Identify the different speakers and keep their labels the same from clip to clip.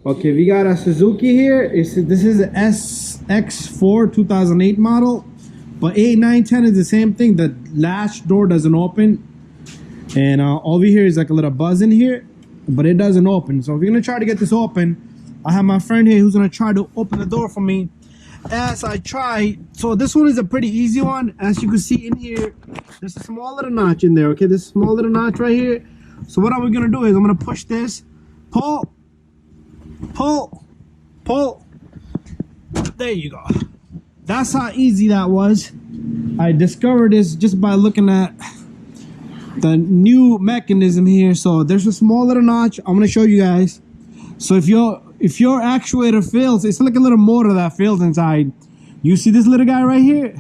Speaker 1: Okay, we got a Suzuki here. This is the SX4 2008 model, but 8, 9, 10 is the same thing. The latch door doesn't open, and over here is like a little buzz in here, but it doesn't open. So if you're gonna try to get this open, I have my friend here who's gonna try to open the door for me as I try. So this one is a pretty easy one. As you can see in here, there's a small little notch in there. Okay, this small little notch right here. So what I'm gonna do is I'm gonna push this, pull. There you go. That's how easy that was. I discovered this just by looking at the new mechanism here. So there's a small little notch. I'm gonna show you guys. So if your actuator fails, it's like a little motor that fails inside. You see this little guy right here?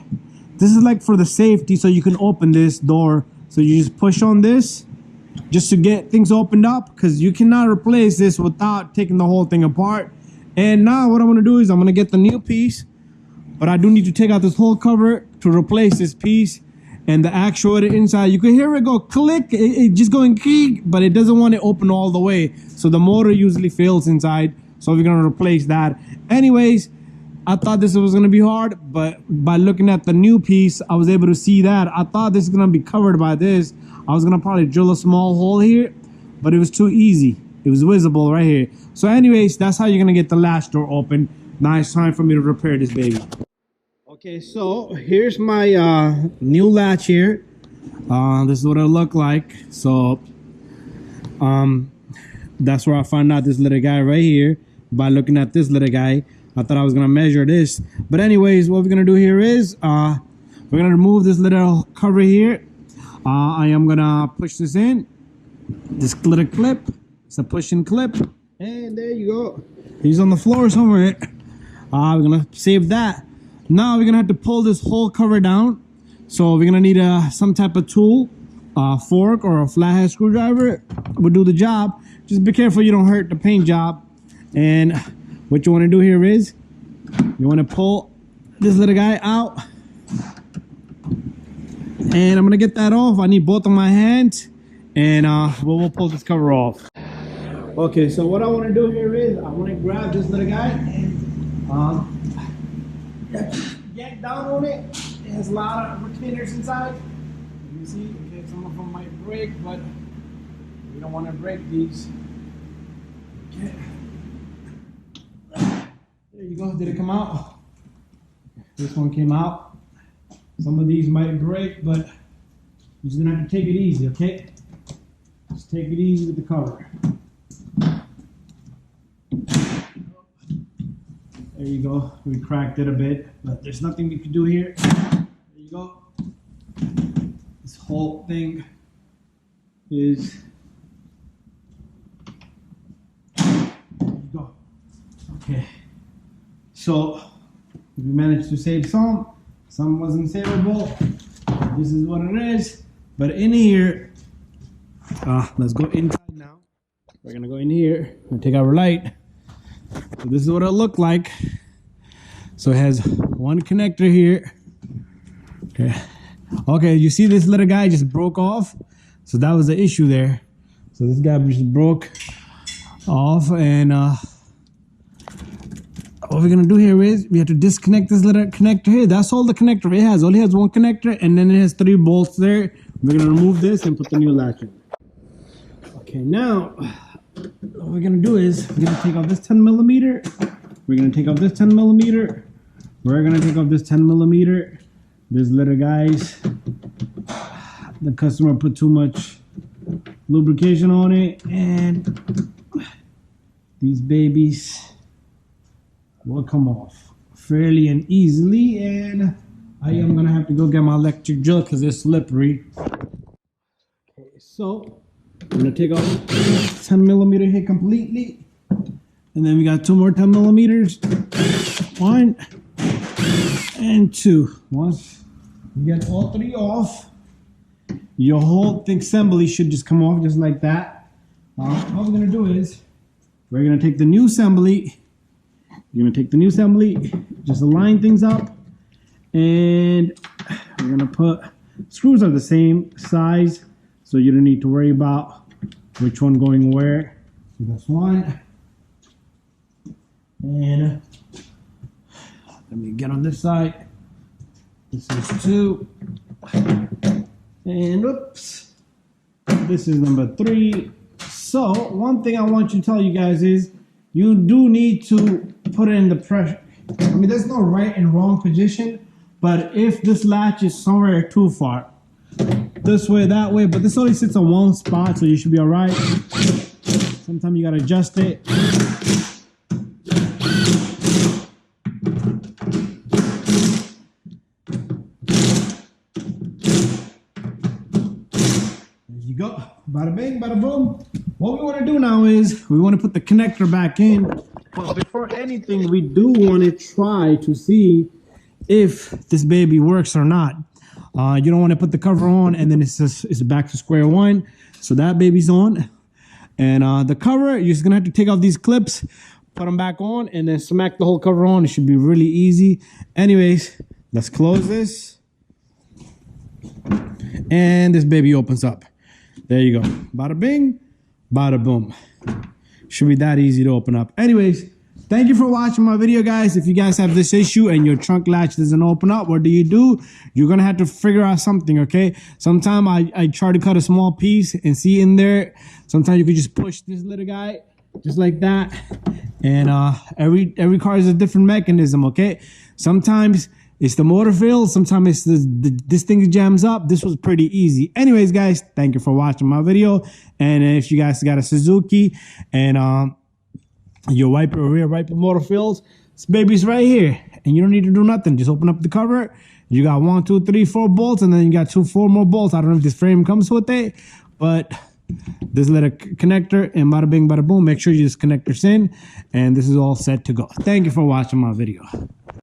Speaker 1: This is like for the safety, so you can open this door. So you just push on this just to get things opened up, because you cannot replace this without taking the whole thing apart. And now what I'm going to do is I'm going to get the new piece, but I do need to take out this whole cover to replace this piece. And the actuator inside, you can hear it go click, it just going click, but it doesn't want to open all the way. So the motor usually fails inside, so we're going to replace that. Anyways, I thought this was going to be hard, but by looking at the new piece, I was able to see that. I thought this is going to be covered by this. I was going to probably drill a small hole here, but it was too easy. It was visible right here. So anyways, that's how you're going to get the latch door open. Now it's time for me to repair this baby. Okay, so here's my new latch here. This is what it looked like. So that's where I found out this little guy right here by looking at this little guy. I thought I was going to measure this. But anyways, what we're going to do here is we're going to remove this little cover here. I am going to push this in. This little clip. It's a push-in clip. And there you go. He's on the floor somewhere. We're going to save that. Now we're going to have to pull this whole cover down. So we're going to need some type of tool. A fork or a flathead screwdriver will do the job. Just be careful you don't hurt the paint job. And what you want to do here is you want to pull this little guy out. And I'm going to get that off. I need both of my hands. And we'll pull this cover off. Okay, so what I want to do here is I want to grab this little guy and get down on it. It has a lot of retainers inside. You can see, okay, some of them might break, but we don't want to break these. Okay. There you go. Did it come out? This one came out. Some of these might break, but you're just gonna have to take it easy, okay? Just take it easy with the cover. There you go. We cracked it a bit, but there's nothing we can do here. There you go. This whole thing is. There you go. Okay. So we managed to save some. Some wasn't savable. This is what it is. But in here, let's go inside now. We're gonna go in here and take our light. So this is what it looked like. So it has one connector here. Okay, you see this little guy just broke off. So that was the issue there. So this guy just broke off, and what we're gonna do here is we have to disconnect this little connector here. That's all the connector it has. Only has one connector, and then it has 3 bolts there. We're gonna remove this and put the new latch in. Okay, now what we're gonna do is we're gonna take off this 10 millimeter. We're gonna take off this 10 millimeter. We're gonna take off this 10 millimeter. This little guys, the customer put too much lubrication on it, and these babies will come off fairly and easily. And I am gonna have to go get my electric drill because it's slippery. Okay, so I'm gonna take off 10 millimeter here completely, and then we got 2 more 10 millimeters. 1 and 2. Once you get all 3 off, your whole thing assembly should just come off just like that. What we're gonna do is we're gonna take the new assembly. You're gonna take the new assembly, just align things up, and we're gonna put screws are the same size, so you don't need to worry about which one going where. So that's 1, And let me get on this side. This is 2. And oops. This is number 3. So one thing I want to tell you guys is you do need to put it in the pressure. I mean, there's no right and wrong position, but if this latch is somewhere too far, this way, that way, but this only sits on one spot, so you should be all right. Sometimes you gotta adjust it. There you go. Bada bing, bada boom. What we want to do now is we want to put the connector back in. But before anything, we do want to try to see if this baby works or not. You don't want to put the cover on and then it's back to square one. So that baby's on. And the cover, you're just going to have to take off these clips, put them back on, and then smack the whole cover on. It should be really easy. Anyways, let's close this. And this baby opens up. There you go. Bada bing, bada boom. Should be that easy to open up. Anyways, thank you for watching my video, guys. If you guys have this issue and your trunk latch doesn't open up, what do? You're gonna have to figure out something, okay? Sometimes I try to cut a small piece and see in there. Sometimes you could just push this little guy just like that. And every car is a different mechanism, okay? Sometimes it's the motor fails. Sometimes it's this thing jams up. This was pretty easy. Anyways, guys, thank you for watching my video. And if you guys got a Suzuki and your rear wiper motor fails, this baby's right here. And you don't need to do nothing. Just open up the cover. You got 1, 2, 3, 4 bolts, and then you got 4 more bolts. I don't know if this frame comes with it, but this little connector, and bada bing, bada boom. Make sure you just connect this in, and this is all set to go. Thank you for watching my video.